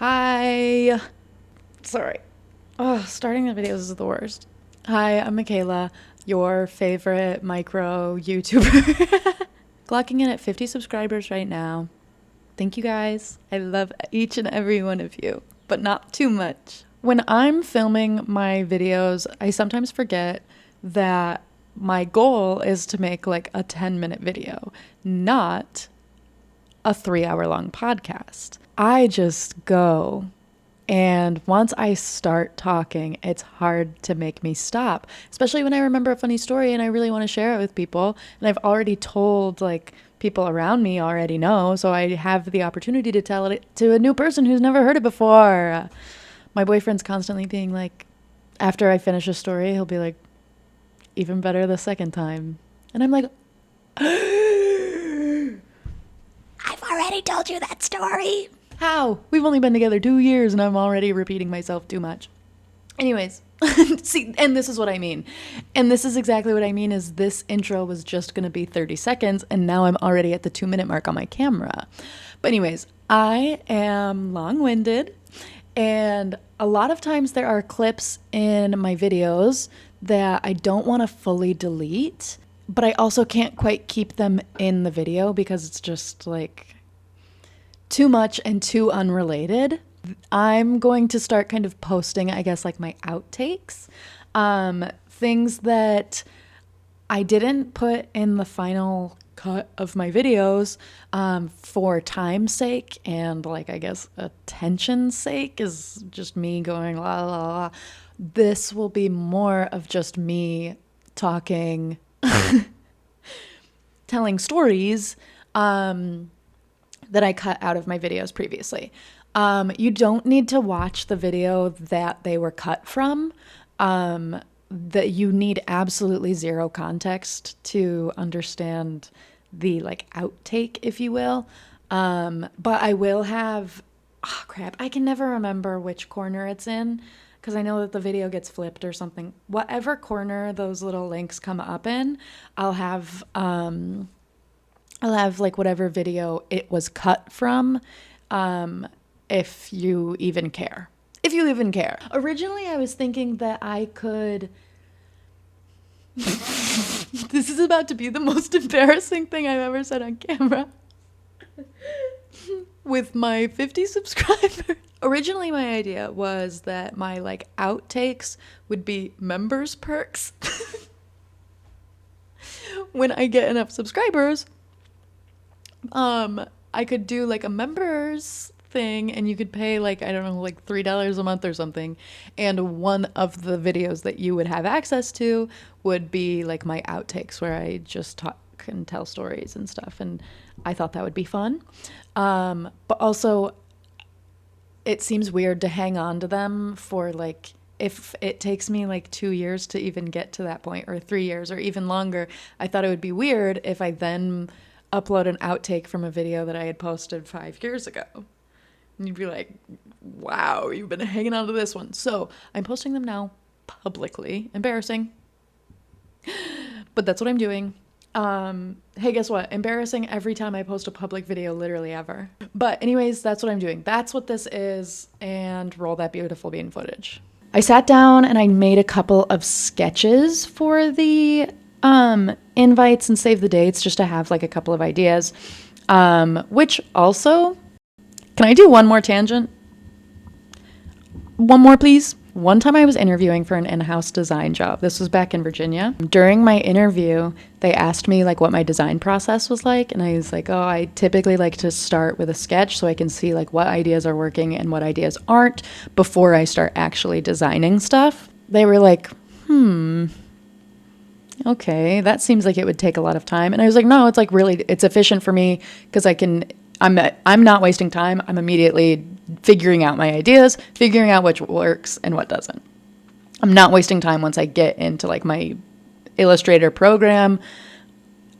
Hi. Sorry. Oh, starting the videos is the worst. Hi, I'm Michaela, your favorite micro YouTuber. Clocking in at 50 subscribers right now. Thank you guys. I love each and every one of you, but not too much. When I'm filming my videos, I sometimes forget that my goal is to make like a 10-minute video, not a 3-hour long podcast. I just go. And once I start talking, it's hard to make me stop, especially when I remember a funny story and I really want to share it with people. And I've already told, like, people around me already know. So I have the opportunity to tell it to a new person who's never heard it before. My boyfriend's constantly being like, after I finish a story, he'll be like, even better the second time. And I'm like, I've already told you that story. How? We've only been together 2 years and I'm already repeating myself too much. Anyways, see, and this is what I mean. And this is exactly what I mean is this intro was just going to be 30 seconds and now I'm already at the 2-minute mark on my camera. But anyways, I am long-winded and a lot of times there are clips in my videos that I don't want to fully delete, but I also can't quite keep them in the video because it's just like too much and too unrelated. I'm going to start kind of posting, I guess, like my outtakes, things that I didn't put in the final cut of my videos for time's sake and like, I guess, attention's sake is just me going la la la. This will be more of just me talking, telling stories, that I cut out of my videos previously. You don't need to watch the video that they were cut from. That you need absolutely zero context to understand the like outtake, if you will. But I will have, oh crap, I can never remember which corner it's in because I know that the video gets flipped or something. Whatever corner those little links come up in, I'll have like whatever video it was cut from, if you even care. If you even care. Originally, I was thinking that I could... This is about to be the most embarrassing thing I've ever said on camera. With my 50 subscribers. Originally, my idea was that my like outtakes would be members perks. When I get enough subscribers, I could do like a members thing and you could pay like, I don't know, like $3 a month or something. And one of the videos that you would have access to would be like my outtakes where I just talk and tell stories and stuff. And I thought that would be fun. But also it seems weird to hang on to them for like, if it takes me like 2 years to even get to that point or 3 years or even longer, I thought it would be weird if I then upload an outtake from a video that I had posted 5 years ago. And you'd be like, wow, you've been hanging on to this one. So I'm posting them now publicly. Embarrassing. But that's what I'm doing. Hey, guess what? Embarrassing every time I post a public video, literally ever. But anyways, that's what I'm doing. That's what this is. And roll that beautiful bean footage. I sat down and I made a couple of sketches for the invites and save the dates just to have like a couple of ideas. Which also, can I do one more tangent? One more, please. One time I was interviewing for an in-house design job. This was back in Virginia. During my interview, they asked me like what my design process was like. And I was like, oh, I typically like to start with a sketch so I can see like what ideas are working and what ideas aren't before I start actually designing stuff. They were like, okay, that seems like it would take a lot of time. And I was like, no, it's like really, it's efficient for me because I'm not wasting time. I'm immediately figuring out my ideas, figuring out which works and what doesn't. I'm not wasting time once I get into like my Illustrator program.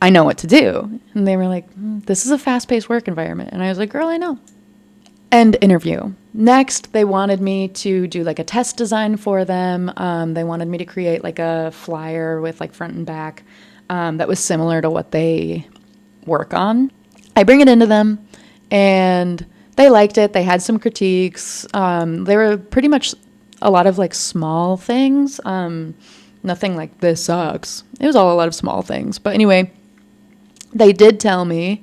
I know what to do. And they were like, this is a fast-paced work environment. And I was like, girl, I know. End interview. Next, they wanted me to do like a test design for them. They wanted me to create like a flyer with like front and back that was similar to what they work on. I bring it into them and They liked it. They had some critiques. They were pretty much a lot of like small things. Nothing like this sucks. It was all a lot of small things. But anyway, they did tell me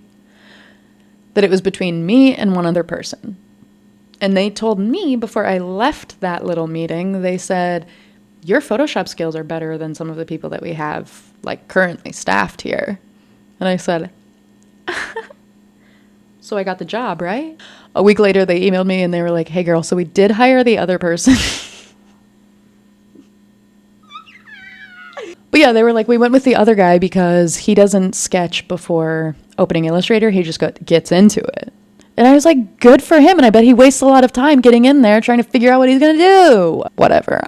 that it was between me and one other person. And they told me before I left that little meeting, they said, your Photoshop skills are better than some of the people that we have like currently staffed here. And I said, so I got the job, right? A week later, they emailed me and they were like, hey girl, so we did hire the other person. But yeah, they were like, we went with the other guy because he doesn't sketch before opening Illustrator. He just gets into it. And I was like, good for him. And I bet he wastes a lot of time getting in there trying to figure out what he's going to do. Whatever.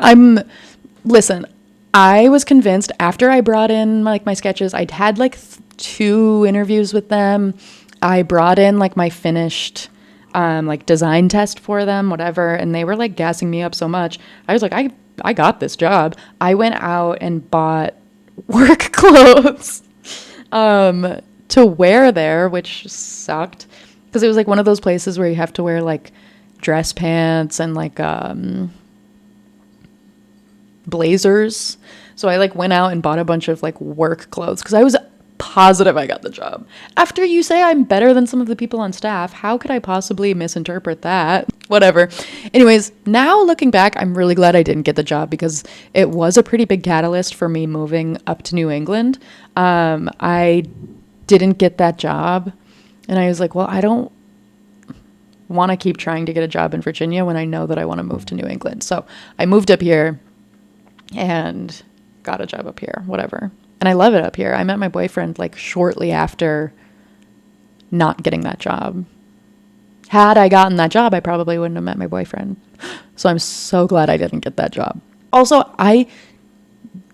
Listen, I was convinced after I brought in like my sketches, I'd had like 2 interviews with them. I brought in like my finished like design test for them, whatever. And they were like gassing me up so much. I was like, I got this job. I went out and bought work clothes to wear there, which sucked because it was like one of those places where you have to wear like dress pants and like blazers. So I like went out and bought a bunch of like work clothes because I was positive I got the job. After you say I'm better than some of the people on staff, how could I possibly misinterpret that? Whatever. Anyways, now looking back, I'm really glad I didn't get the job because it was a pretty big catalyst for me moving up to New England. I didn't get that job and I was like, well, I don't want to keep trying to get a job in Virginia when I know that I want to move to New England. So I moved up here and got a job up here, whatever. And I love it up here. I met my boyfriend like shortly after not getting that job. Had I gotten that job, I probably wouldn't have met my boyfriend. So I'm so glad I didn't get that job. Also, I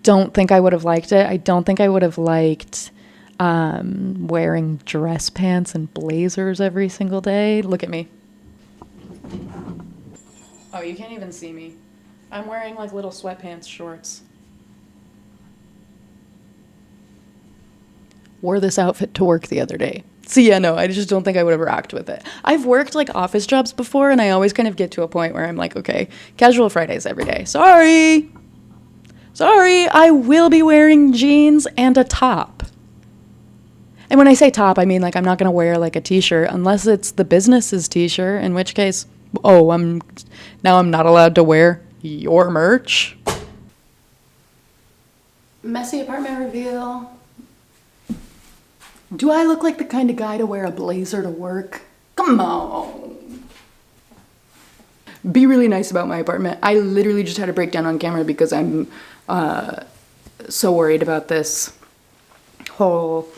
don't think I would have liked it. I don't think I would have liked wearing dress pants and blazers every single day. Look at me. Oh, you can't even see me. I'm wearing like little sweatpants shorts. Wore this outfit to work the other day. So yeah, no, I just don't think I would have rocked with it. I've worked like office jobs before and I always kind of get to a point where I'm like, okay, casual Fridays every day. Sorry, I will be wearing jeans and a top. And when I say top, I mean like I'm not going to wear like a t-shirt unless it's the business's t-shirt, in which case, I'm not allowed to wear your merch. Messy apartment reveal. Do I look like the kind of guy to wear a blazer to work? Come on. Be really nice about my apartment. I literally just had a breakdown on camera because I'm so worried about this whole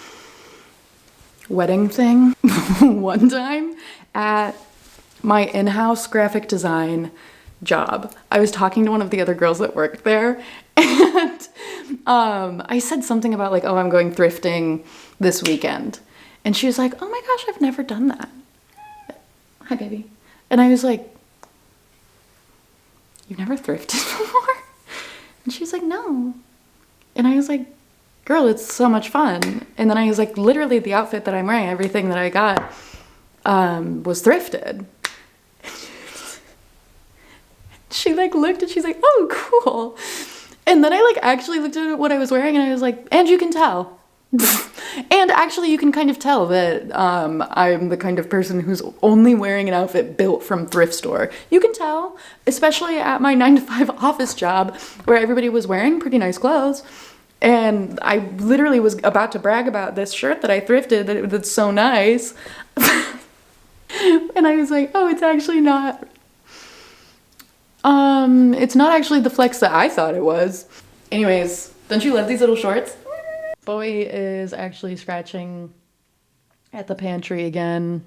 wedding thing. One time at my in-house graphic design job, I was talking to one of the other girls that worked there and I said something about like, oh, I'm going thrifting this weekend. And she was like, oh my gosh, I've never done that. Hi, baby. And I was like, you've never thrifted before? And she was like, no. And I was like, girl, it's so much fun. And then I was like, literally the outfit that I'm wearing, everything that I got was thrifted. She like looked and she's like, oh, cool. And then I like actually looked at what I was wearing and I was like, and you can tell. And actually you can kind of tell that I'm the kind of person who's only wearing an outfit built from thrift store. You can tell, especially at my 9-to-5 office job where everybody was wearing pretty nice clothes. And I literally was about to brag about this shirt that I thrifted that's so nice. And I was like, oh, it's actually not. It's not actually the flex that I thought it was. Anyways, don't you love these little shorts? Bowie is actually scratching at the pantry again.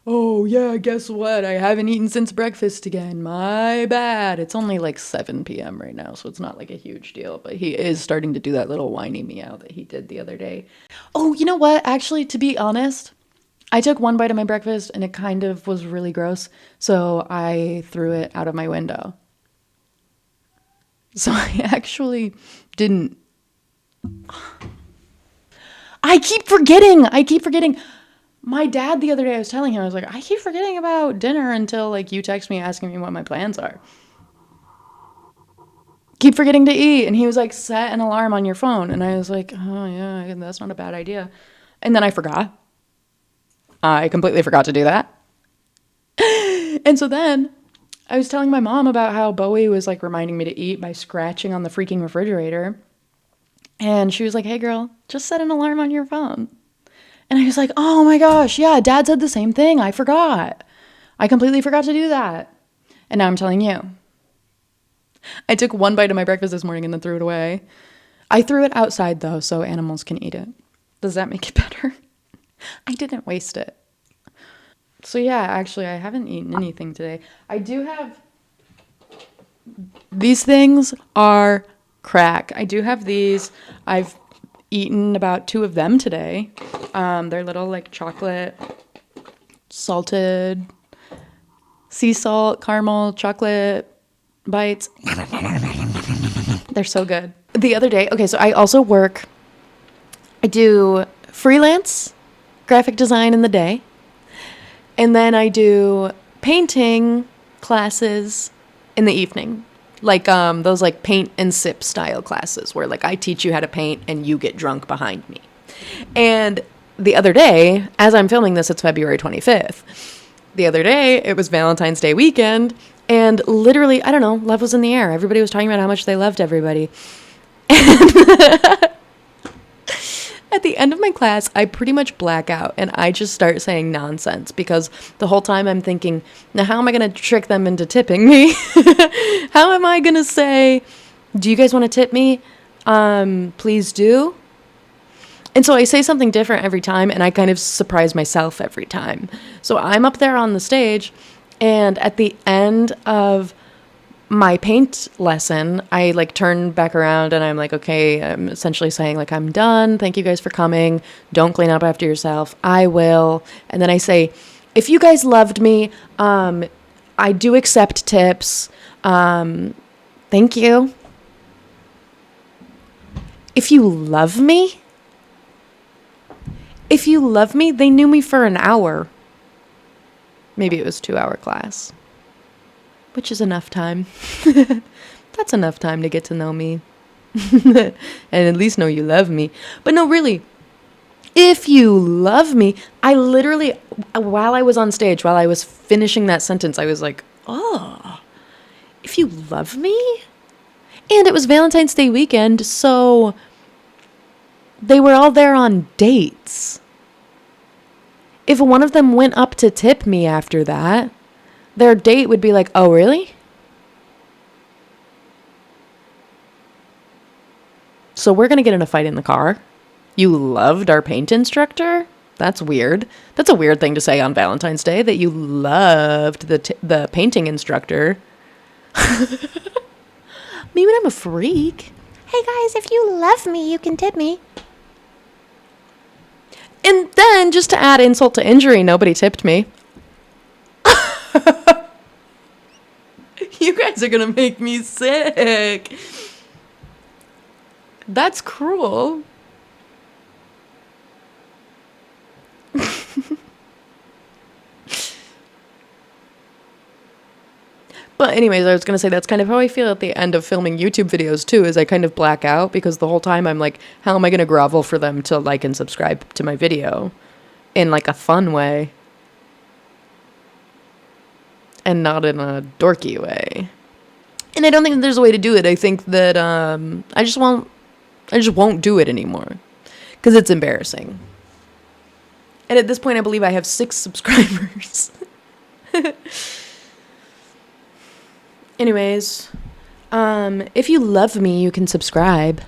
Oh yeah, guess what? I haven't eaten since breakfast again. My bad. It's only like 7 p.m. right now, so it's not like a huge deal, but he is starting to do that little whiny meow that he did the other day. Oh, you know what? Actually, to be honest, I took one bite of my breakfast and it kind of was really gross, so I threw it out of my window. So I actually didn't. I keep forgetting. My dad, the other day, I was telling him, I was like, I keep forgetting about dinner until like you text me asking me what my plans are. Keep forgetting to eat. And he was like, set an alarm on your phone. And I was like, oh, yeah, that's not a bad idea. And then I forgot. I completely forgot to do that. And so then I was telling my mom about how Bowie was like reminding me to eat by scratching on the freaking refrigerator. And she was like, hey, girl, just set an alarm on your phone. And I was like, oh my gosh, yeah, dad said the same thing. I forgot. I completely forgot to do that. And now I'm telling you. I took one bite of my breakfast this morning and then threw it away. I threw it outside though, so animals can eat it. Does that make it better? I didn't waste it. So yeah, actually, I haven't eaten anything today. I do have... These things are crack. I do have these. I've eaten about 2 of them today. They're little like chocolate, salted, sea salt, caramel, chocolate bites. They're so good. The other day, okay, so I also work, I do freelance graphic design in the day. And then I do painting classes in the evening. Like those like paint and sip style classes where like I teach you how to paint and you get drunk behind me. And the other day, as I'm filming this, it's February 25th. The other day, it was Valentine's Day weekend, and literally, I don't know, love was in the air. Everybody was talking about how much they loved everybody. At the end of my class, I pretty much black out and I just start saying nonsense because the whole time I'm thinking, now how am I going to trick them into tipping me? How am I going to say, do you guys want to tip me? Please do. And so I say something different every time and I kind of surprise myself every time. So I'm up there on the stage and at the end of my paint lesson, I like turn back around and I'm like, okay, I'm essentially saying like, I'm done. Thank you guys for coming. Don't clean up after yourself. I will. And then I say, if you guys loved me, I do accept tips. Thank you. If you love me, they knew me for an hour. Maybe it was 2-hour class. Which is enough time. That's enough time to get to know me. And at least know you love me. But no, really, if you love me, I literally, while I was on stage, while I was finishing that sentence, I was like, oh, if you love me? And it was Valentine's Day weekend, so they were all there on dates. If one of them went up to tip me after that, their date would be like, oh, really? So we're going to get in a fight in the car? You loved our paint instructor? That's weird. That's a weird thing to say on Valentine's Day, that you loved the painting instructor. Maybe I'm a freak. Hey guys, if you love me, you can tip me. And then, just to add insult to injury, nobody tipped me. You guys are going to make me sick. That's cruel. But anyways, I was going to say that's kind of how I feel at the end of filming YouTube videos too, is I kind of black out because the whole time I'm like, how am I going to grovel for them to like and subscribe to my video in like a fun way and not in a dorky way. And I don't think there's a way to do it. I think that I just won't do it anymore because it's embarrassing. And at this point, I believe I have 6 subscribers. Anyways, if you love me, you can subscribe.